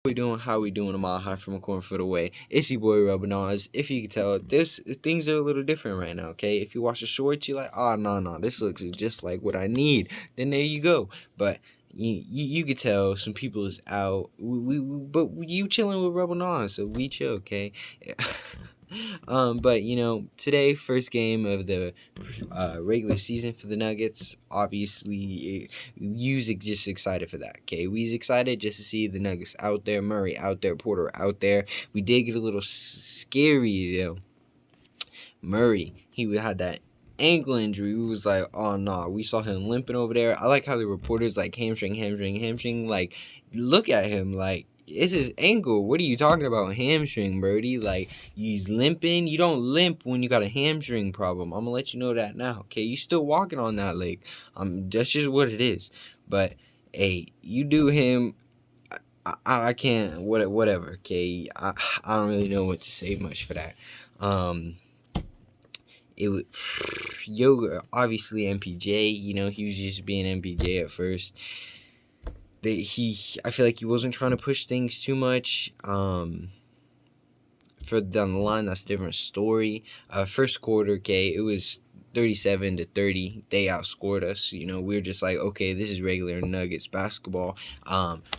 We doing? How we doing? A mile high from a cornfoot away. It's your boy RebelNas. If you can tell, this things are a little different right now. Okay, if you watch the shorts, you're like, oh no, this looks just like what I need. Then there you go. But you could tell some people is out. But you chilling with RebelNas, so we chill. Okay. But today, first game of the regular season for the Nuggets. Obviously, you's just excited for that. Okay, we's excited just to see the Nuggets out there, Murray out there, Porter out there. We did get a little scary though. Murray, he had that ankle injury. We was like, oh no, we saw him limping over there. I like how the reporters like hamstring. Like, look at him, like it's his ankle. What are you talking about? Hamstring, Birdie. Like, he's limping. You don't limp when you got a hamstring problem. I'm gonna let you know that now. Okay, you still walking on that leg. That's just what it is. But hey, you do him. I can't. Whatever. Okay, I don't really know what to say much for that. It was Yoga, obviously MPJ. He was just being MPJ at first. I feel like he wasn't trying to push things too much. Further down the line, that's a different story. First quarter, okay, it was 37-30. They outscored us. We were just like, okay, this is regular Nuggets basketball.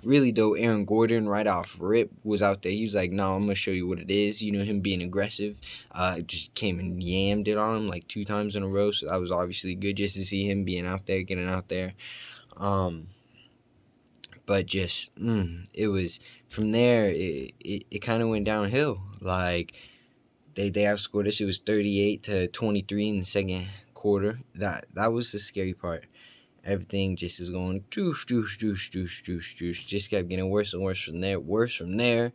Really though, Aaron Gordon right off rip was out there. He was like, no, I'm gonna show you what it is. Him being aggressive. Just came and yammed it on him like 2 times in a row. So that was obviously good just to see him being out there, getting out there. But just it was from there. It kind of went downhill. Like they outscored us. It was 38-23 in the second quarter. That was the scary part. Everything just is going doosh. Just kept getting worse and worse from there.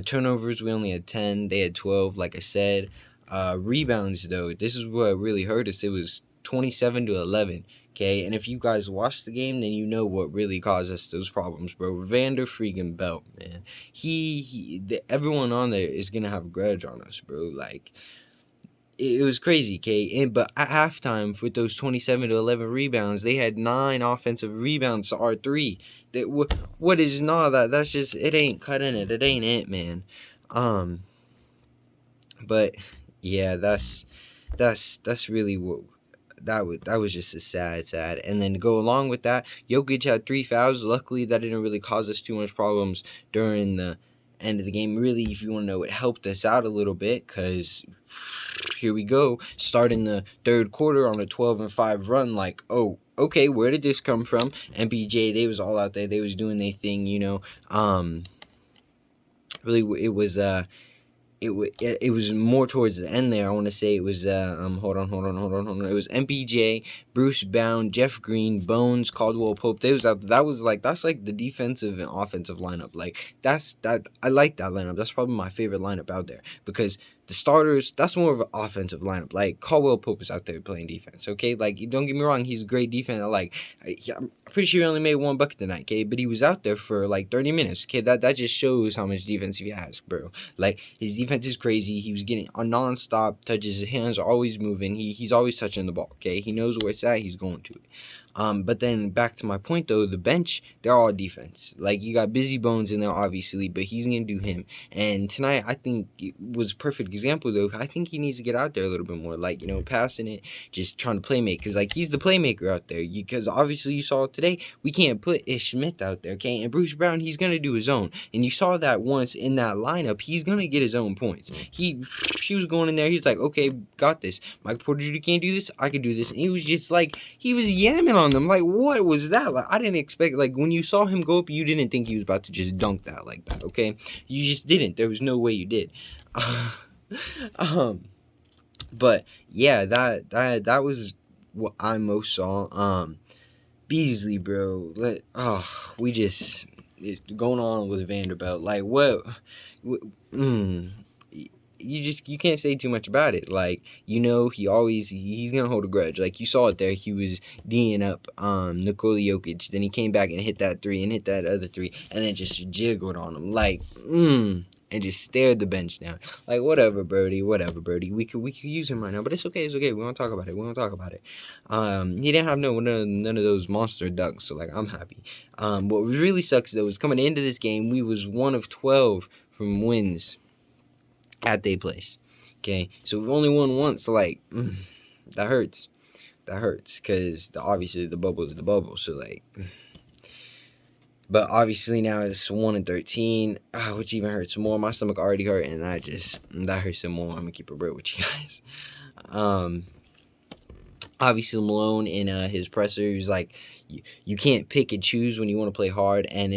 Turnovers, we only had 10. They had 12. Like I said. Rebounds though, this is what really hurt us. It was 27-11. Okay, and if you guys watched the game, then you know what really caused us those problems, bro. Vander freaking Belt, man. Everyone on there is gonna have a grudge on us, bro. Like, it was crazy, okay. But at halftime, with those 27-11 rebounds, they had 9 offensive rebounds to R3. What is not that? That's just, it ain't cutting it. It ain't it, man. But yeah, that's really what. That was just a sad. And then to go along with that, Jokic had 3 fouls. Luckily, that didn't really cause us too much problems during the end of the game. Really, if you want to know, it helped us out a little bit because here we go, starting the third quarter on a 12-5 run. Like, oh, okay, where did this come from? MPJ, they was all out there. They was doing their thing, Really, it was it was more towards the end there. I want to say it was hold on. It was MPJ, Bruce Bound, Jeff Green, Bones, Caldwell Pope. They was out. That's like the defensive and offensive lineup. Like I like that lineup. That's probably my favorite lineup out there because the starters, that's more of an offensive lineup. Like, Caldwell Pope is out there playing defense, okay? Like, don't get me wrong, he's a great defense. Like, I'm pretty sure he only made 1 bucket tonight, okay? But he was out there for, like, 30 minutes, okay? That just shows how much defense he has, bro. Like, his defense is crazy. He was getting a nonstop touches. His hands are always moving. He's always touching the ball, okay? He knows where it's at. He's going to it. But then back to my point, though, the bench, they're all defense. Like, you got Busy Bones in there, obviously, but he's going to do him. And tonight, I think it was a perfect example, though. I think he needs to get out there a little bit more, like, passing it, just trying to play make. Because, like, he's the playmaker out there. Because, obviously, you saw today, we can't put Ish Smith out there, okay? And Bruce Brown, he's going to do his own. And you saw that once in that lineup, he's going to get his own points. He was going in there, he's like, okay, got this. Mike Porter Jr. can't do this, I can do this. And he was just like, he was yamming on them. Like, what was that? Like, I didn't expect, like, when you saw him go up, you didn't think he was about to just dunk that like that, okay? You just didn't. There was no way you did. But yeah, that was what I most saw. Beasley, bro. We just going on with Vanderbilt. Like, you can't say too much about it. Like, he's gonna hold a grudge. Like, you saw it there. He was D'ing up Nikola Jokic. Then he came back and hit that 3 and hit that other 3, and then just jiggled on him. Like, and just stared the bench down. Like, whatever, Brody. Whatever, Brody. We could use him right now, but it's okay. It's okay. We won't talk about it. We won't talk about it. He didn't have none of those monster ducks, so like I'm happy. What really sucks though is coming into this game, we was 1 of 12 from wins at their place. Okay, so we've only won once. So like, that hurts. That hurts because obviously the bubble is the bubble. So like. But obviously now it's 1 and 13, which even hurts more. My stomach already hurt, and that hurts some more. I'm gonna keep it real with you guys. Obviously Malone in his presser, he was like, you can't pick and choose when you want to play hard. And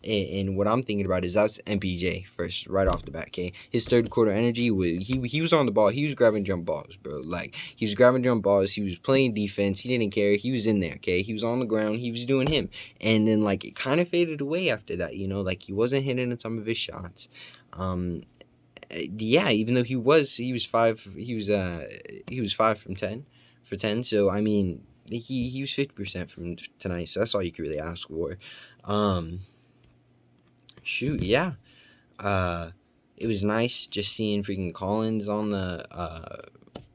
in what I'm thinking about is that's MPJ first, right off the bat. Okay, his third quarter energy was he was on the ball. He was grabbing jump balls, bro. Like he was grabbing jump balls. He was playing defense. He didn't care. He was in there. Okay, he was on the ground. He was doing him. And then like it kind of faded away after that. Like he wasn't hitting some of his shots. Yeah, even though he was 5 from 10 for 10. So I mean he was 50% from tonight. So that's all you could really ask for. Shoot, yeah. It was nice just seeing freaking Collins on the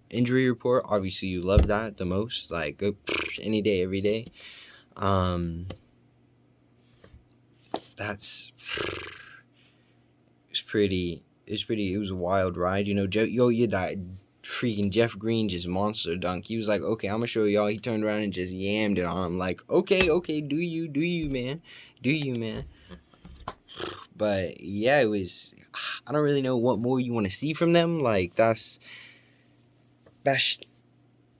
injury report. Obviously, you love that the most. Like, any day, every day. That's it was a wild ride. That freaking Jeff Green just monster dunk. He was like, okay, I'm gonna show y'all. He turned around and just yammed it on him. Like, okay, do you, man. But yeah, it was. I don't really know what more you want to see from them. Like that's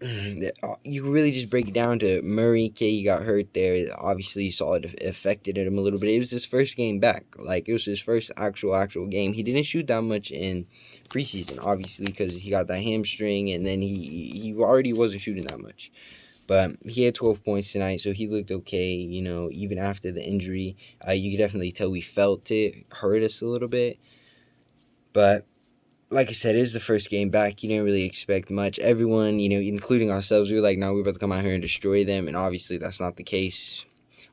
you can really just break it down to Murray. Okay, he got hurt there. Obviously, you saw it affected him a little bit. It was his first game back. Like it was his first actual game. He didn't shoot that much in preseason, obviously, because he got that hamstring, and then he already wasn't shooting that much. But he had 12 points tonight, so he looked okay, even after the injury. You could definitely tell we felt it hurt us a little bit. But, like I said, it is the first game back. You didn't really expect much. Everyone, including ourselves, we were like, no, we're about to come out here and destroy them. And obviously that's not the case.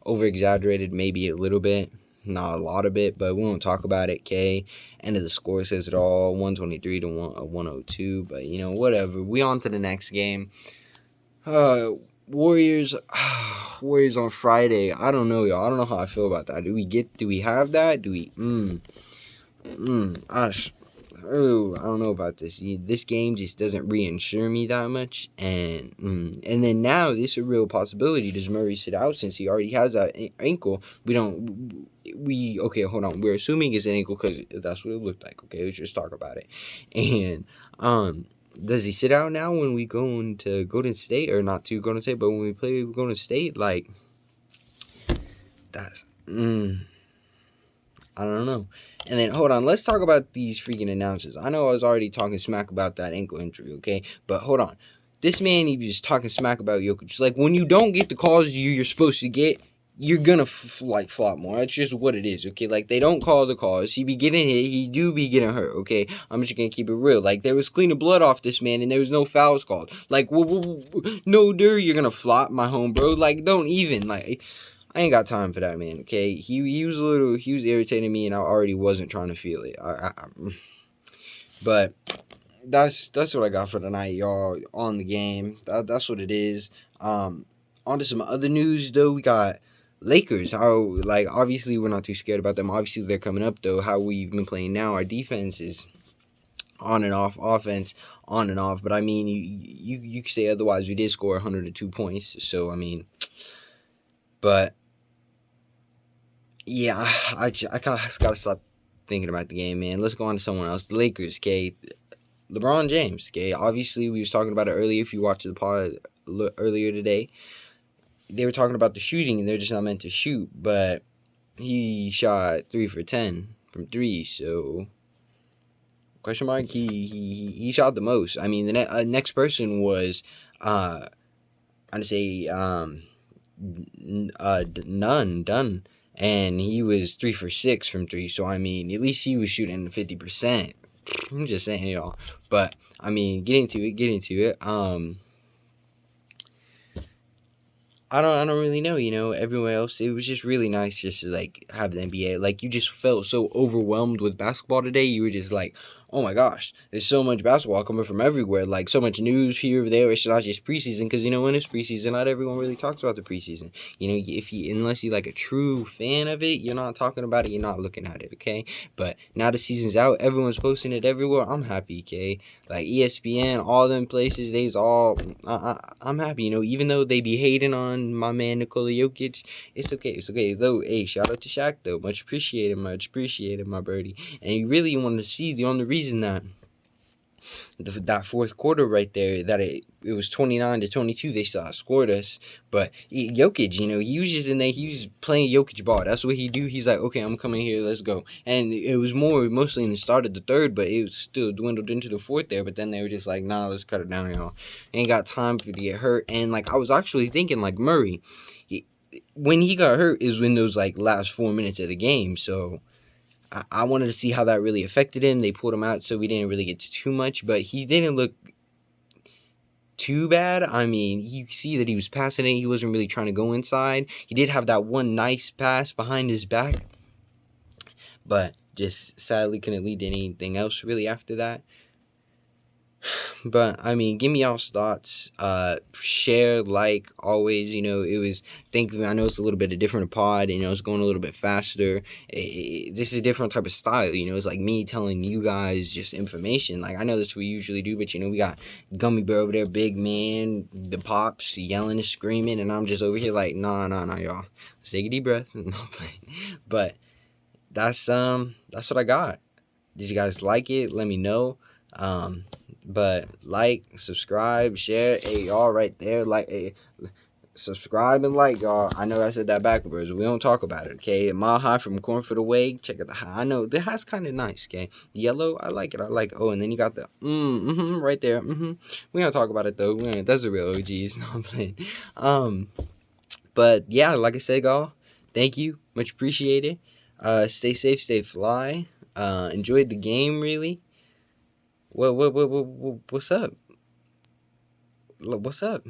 Over-exaggerated maybe a little bit. Not a lot of it, but we won't talk about it, okay? End of the score says it all, 123 to 102. But, whatever. We on to the next game. Warriors on Friday. I don't know, y'all. I don't know how I feel about that. Do we have that? I don't know about this. This game just doesn't reassure me that much. And then now this is a real possibility. Does Murray sit out since he already has that ankle? Okay, hold on. We're assuming it's an ankle because that's what it looked like. Okay, let's just talk about it. And, does he sit out now when we go into Golden State, or not to Golden State, but when we play Golden State? Like, that's I don't know. And then hold on, let's talk about these freaking announcers. I know I was already talking smack about that ankle injury, okay? But hold on, this man, he was just talking smack about Jokic. Like when you don't get the calls you're supposed to get, you're gonna flop more. That's just what it is, okay? Like they don't call the calls. He be getting hit. He do be getting hurt, okay? I'm just gonna keep it real. Like there was cleaning blood off this man, and there was no fouls called. Like no, dude, you're gonna flop, my home bro. Like don't even like. I ain't got time for that, man. Okay, he was irritating me, and I already wasn't trying to feel it. But that's what I got for tonight, y'all. On the game, that's what it is. On to some other news though. We got Lakers, obviously we're not too scared about them. Obviously they're coming up though. How we've been playing now, our defense is on and off, offense on and off. But I mean, you could say otherwise. We did score 102 points, so I mean, but yeah, I gotta stop thinking about the game, man. Let's go on to someone else. The Lakers, okay. LeBron James, okay. Obviously we was talking about it earlier. If you watched the pod earlier today, they were talking about the shooting, and they're just not meant to shoot, but he shot 3 for 10 from 3, so question mark, he shot the most. I mean, the next person was I'm gonna say Dunn, and he was 3 for 6 from 3, so I mean, at least he was shooting 50%. I'm just saying, y'all. But I mean, get into it. I don't really know, everyone else, it was just really nice just to like have the NBA. Like you just felt so overwhelmed with basketball today. You were just like, oh my gosh, there's so much basketball coming from everywhere. Like so much news here or there. It's not just preseason because when it's preseason, not everyone really talks about the preseason. If you unless you're like a true fan of it, you're not talking about it. You're not looking at it. Okay, but now the season's out, everyone's posting it everywhere. I'm happy. Okay, like ESPN, all them places, they's all. I'm happy. Even though they be hating on my man Nikola Jokic, it's okay. It's okay. Though, hey, shout out to Shaq though, much appreciated, my birdie. And you really want to see the only reason that that fourth quarter right there, that it was 29-22, they still outscored us. But Jokic, he was just in there, he was playing Jokic ball. That's what he do. He's like, okay, I'm coming here, let's go. And it was mostly in the start of the third, but it was still dwindled into the fourth there. But then they were just like, nah, let's cut it down, Ain't got time for to get hurt. And like I was actually thinking, like Murray, when he got hurt is when those like last 4 minutes of the game. So I wanted to see how that really affected him. They pulled him out, so we didn't really get to too much, but he didn't look too bad. I mean, you see that he was passing it. He wasn't really trying to go inside. He did have that one nice pass behind his back, but just sadly couldn't lead to anything else really after that. But I mean, give me y'all's thoughts. Share, like always. It was. I know it's a little bit a different pod. It's going a little bit faster. This is a different type of style. It's like me telling you guys just information. Like I know that's what we usually do, but we got Gummy Bear over there, big man, the pops yelling and screaming, and I'm just over here like, nah, y'all. Let's take a deep breath. But that's what I got. Did you guys like it? Let me know. But like, subscribe, share, hey, y'all right there, like, hey, subscribe and like, y'all. I know I said that backwards. We don't talk about it, okay? Mile high from Cornfield away. Check out the high. I know the high's kind of nice, okay? Yellow, I like it. Oh, and then you got the right there. We don't talk about it though. That's the real OGs. No, I'm playing. But yeah, like I said, y'all, thank you, much appreciated. Stay safe, stay fly. Enjoyed the game, really. What's up? What's up?